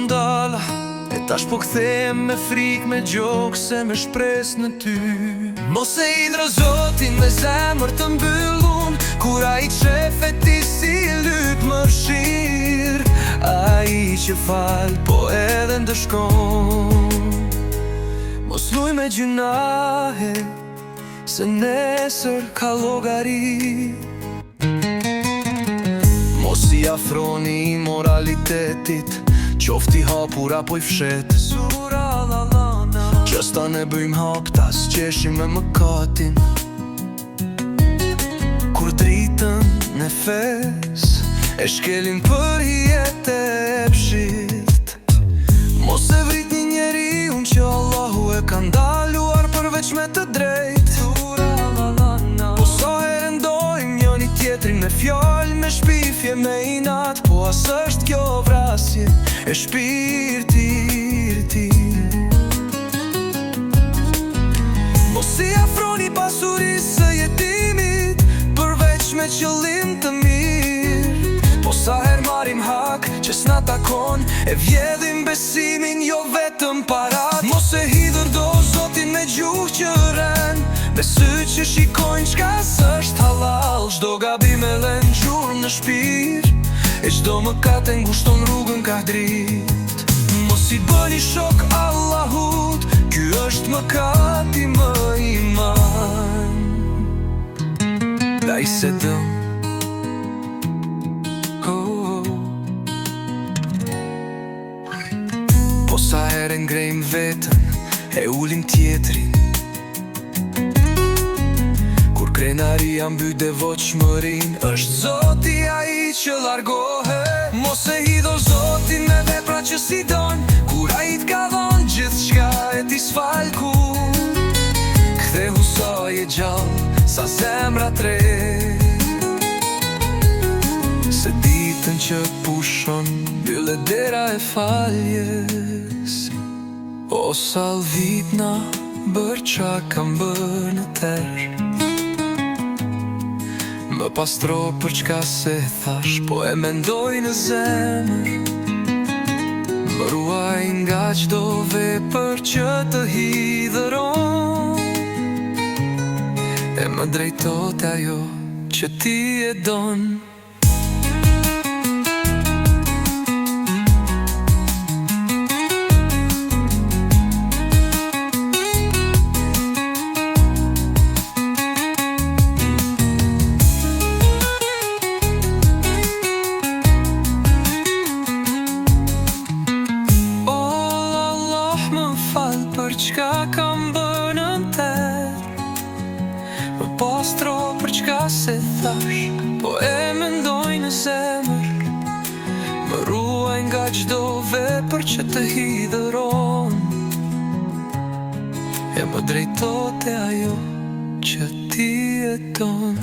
ndala, e tash po kthehem me frik, me gjok, se me shpres në ty. Mos e hidhro Zotin me zemër të mbyllun, kur ai qef e ti si lyp më shir. Ai që fal, po edhe ndëshkon. Mos luj me gjunahe, se nesër ka llogari. Mos i afroni moralitetit, qofti hapur apo i fshet. Qësta ne bëjmë hapta, s'qeshim me mëkatin. Kur dritën në fes, e shkelin për hijet e epshit. Mos e vrit një njeri unë që Allahu e ka ndaluar përveç me të drejt. Po sa herë ndojmë njëri tjetrin me fjallë, me shpifje, me inat, po as është kjo vrasje e shpirtit. Mos i afroni pasurisë së jetimit, përveç me qëllim të mirë. Po sa her marim hak që s'na takon, e vjedhim besimin, jo vetëm parat. Mos e hidhër do Zotin me gjuhë që rren, me sy që shikojnë qka s'është halal. Çdo gabim e len gjurmë në shpir, e çdo mëkat e ngushton rrugën ka drit. Mos i bëni shok Allahut, ky është mëkati më i madh. Daj se dëm Po sa herë ngrejmë vetën, e ulim tjetrin. Kur krenaria mbyt devotshmërin, është Zoti ai që largohet. Mos e hidho Zotin me vepra që si don, kur ai t'ka dhon gjithçka e ti s'falku. Kthehu sa je gjallë, sa zemra tre, se ditën që pushon, bylle dera e faljes. O salvitna, bër qa kam bër në ter, më pastro për çka se thash, po e mendoj në zemër. Më ruaj nga çdo vepër që të hidhëron, e më drejto te ajo që ti e don. Për çka kam bërë në ter, më pastro për çka se thash, po e mendoj në zemër. Më ruaj nga çdo vepër që të hidhëron, e më drejto te ajo që ti e don.